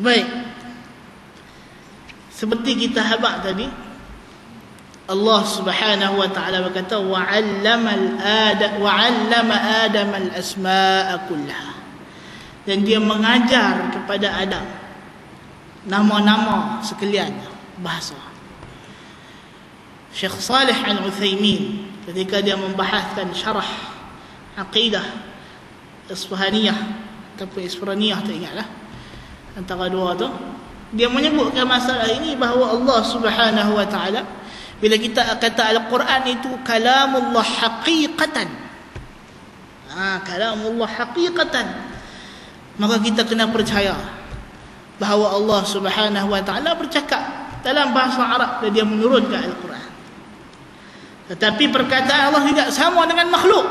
Baik, seperti kita habaq tadi, Allah Subhanahu wa taala berkata wa 'allama Adam al-asma'a kullaha, dan dia mengajar kepada Adam nama-nama sekalian bahasa. Syekh Salih Al-Utsaimin ketika dia membahaskan syarah aqidah Isfahaniyah ataupun Isfaraniyah, tak ingatlah, antara dua tu, dia menyebutkan masalah ini bahawa Allah Subhanahu wa taala, bila kita kata Al-Quran itu kalamullah haqiqatan, kalamullah haqiqatan, maka kita kena percaya bahawa Allah Subhanahu wa taala bercakap dalam bahasa Arab dan dia menurunkan Al-Quran. Tetapi perkataan Allah tidak sama dengan makhluk.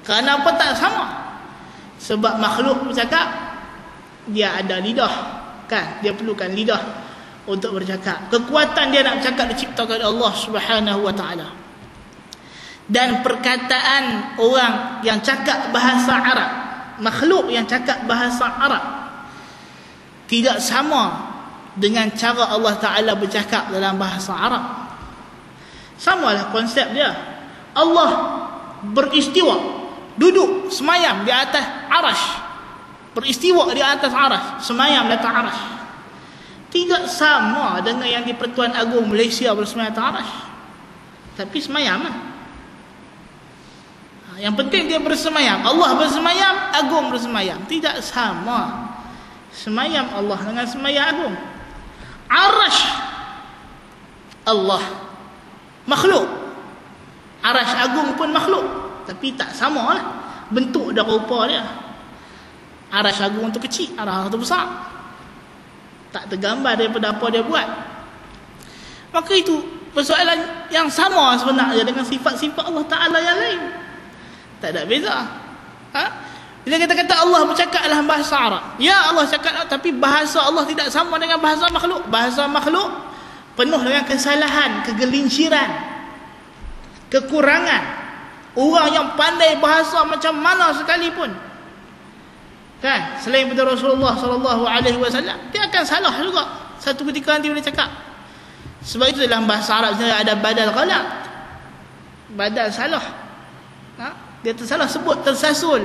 Kenapa tak sama? Sebab makhluk bercakap, dia ada lidah, kan? Dia perlukan lidah untuk bercakap. Kekuatan dia nak bercakap diciptakan oleh Allah Subhanahu wa taala. Dan perkataan orang yang cakap bahasa Arab, makhluk yang cakap bahasa Arab, tidak sama dengan cara Allah Taala bercakap dalam bahasa Arab. Samalah konsep dia. Allah beristiwa, duduk semayam di atas arash, beristiwa di atas arash, semayam di atas arash. Tidak sama dengan yang di Pertuan Agong Malaysia bersemayam atas arash. Tapi semayam lah. Yang penting dia bersemayam. Allah bersemayam, Agung bersemayam. Tidak sama semayam Allah dengan semayam Agung. Arash Allah makhluk, arash Agung pun makhluk, tapi tak sama lah bentuk dan rupa dia. Arash Agung tu kecil, arash tu besar, tak tergambar daripada apa dia buat. Maka itu persoalan yang sama sebenarnya dengan sifat-sifat Allah Ta'ala yang lain. Tak ada beza. Bila kita kata Allah bercakap dalam bahasa Arab, ya Allah cakap, tapi bahasa Allah tidak sama dengan bahasa makhluk. Bahasa makhluk penuh dengan kesalahan, kegelinciran, kekurangan. Orang yang pandai bahasa macam mana sekalipun, kan, selain daripada Rasulullah sallallahu alaihi wasallam, dia akan salah juga satu ketika nanti dia cakap. Sebab itu dalam bahasa Arab sebenarnya ada badal ghalat, badal salah, dia tersalah sebut, tersasul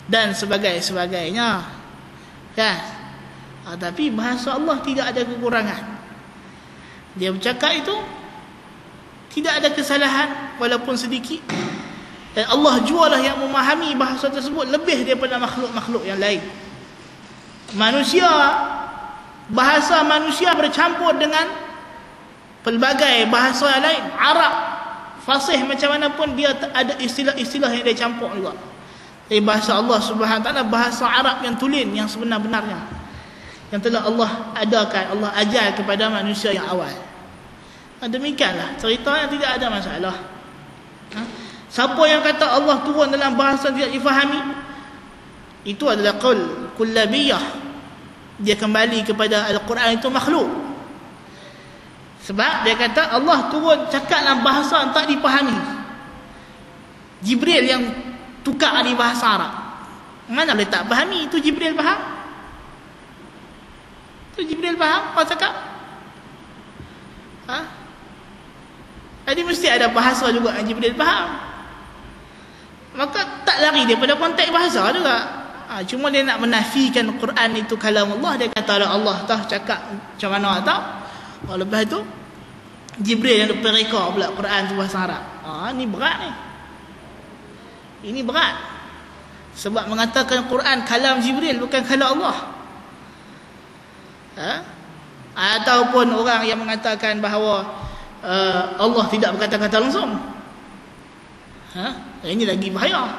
dan sebagainya, kan. Tapi bahasa Allah tidak ada kekurangan. Dia bercakap itu tidak ada kesalahan walaupun sedikit. Dan Allah jualah yang memahami bahasa tersebut lebih daripada makhluk-makhluk yang lain. Manusia, bahasa manusia bercampur dengan pelbagai bahasa yang lain. Arab fasih macam mana pun dia ada istilah-istilah yang dia campur juga. Tapi bahasa Allah Subhanahu wa taala bahasa Arab yang tulen, yang sebenar-benarnya, yang telah Allah adakan, Allah ajar kepada manusia yang awal. Demikianlah cerita yang tidak ada masalah. Siapa yang kata Allah turun dalam bahasa yang tidak difahami, itu adalah qaul kullabiyah. Dia kembali kepada Al-Quran itu makhluk. Sebab dia kata Allah turun cakap dalam bahasa yang tak dipahami. Jibril yang tukar di bahasa Arab, mana boleh tak fahami? Itu Jibril faham. Itu Jibril faham apa cakap? Jadi mesti ada bahasa juga yang Jibril faham. Maka tak lari daripada konteks bahasa juga. Cuma dia nak menafikan Quran itu kalam Allah. Dia kata Allah tahu cakap macam mana tahu. Lepas tu Jibril yang pereka pula Quran tu bahasa Arab. Ni berat ni. Ini berat. Sebab mengatakan Quran kalam Jibril bukan kalam Allah. Ataupun orang yang mengatakan bahawa Allah tidak berkata-kata langsung. Ini lagi bahaya.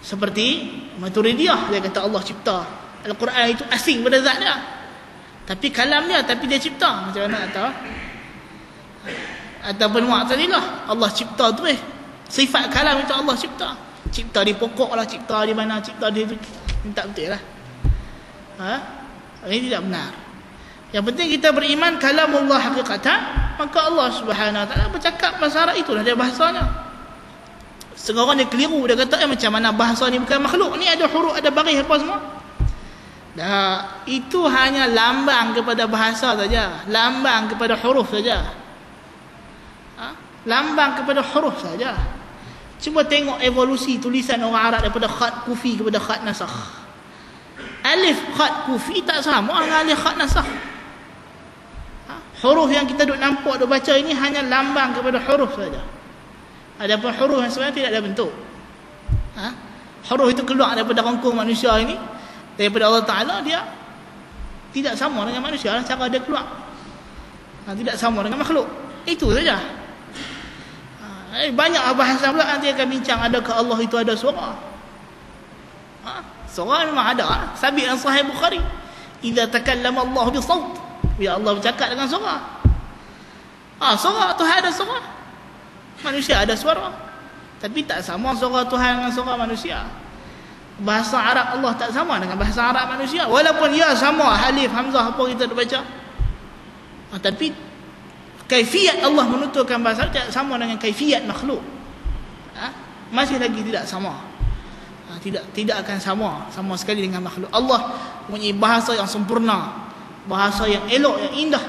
Seperti Maturidiyah, dia kata Allah cipta. Al-Quran itu asing pada zat dia, tapi kalam dia, tapi dia cipta. Macam mana tahu? Ataupun Mu'tazilah, Allah cipta tu sifat kalam itu Allah cipta. Cipta di pokok lah, cipta di mana, cipta di itu. Ini tak betul lah. Ini tidak benar. Yang penting kita beriman kalamullah haqiqatan, maka Allah Subhanahu wa taala bercakap bahasa Arab, itulah dia bahasanya. Setengah orang dia keliru, dia kata macam mana bahasa ni bukan makhluk, ni ada huruf, ada baris apa semua. Dah, itu hanya lambang kepada bahasa saja, lambang kepada huruf saja. Lambang kepada huruf saja. Cuba tengok evolusi tulisan orang Arab daripada khat kufi kepada khat nasakh. Alif khat kufi tak sama dengan alif khat nasakh. Huruf yang kita duk nampak, duk baca ini hanya lambang kepada huruf saja. Adapun huruf yang sebenarnya tidak ada bentuk. Huruf itu keluar daripada rongkong manusia ini, daripada Allah Ta'ala, dia tidak sama dengan manusia lah cara dia keluar. Tidak sama dengan makhluk. Itu saja. Banyak bahasa pula nanti akan bincang, adakah Allah itu ada suara? Suara memang ada. Sabit dalam Sahih Bukhari, idza takallama Allah bi sawt, bila Allah bercakap dengan suara. Suara Tuhan ada suara, manusia ada suara, tapi tak sama suara Tuhan dengan suara manusia. Bahasa Arab Allah tak sama dengan bahasa Arab manusia, walaupun ya sama alif hamzah apa kita baca, tapi kaifiat Allah menuturkan bahasa tidak sama dengan kaifiat makhluk. Masih lagi tidak sama. Tidak akan sama sekali dengan makhluk. Allah mempunyai bahasa yang sempurna, bahasa yang elok, yang indah,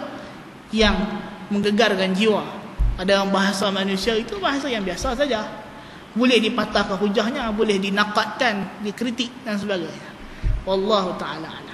yang menggegarkan jiwa. Ada bahasa manusia itu bahasa yang biasa saja, boleh dipatahkan hujahnya, boleh dinaqadkan, dikritik dan sebagainya. Wallahu ta'ala a'lam.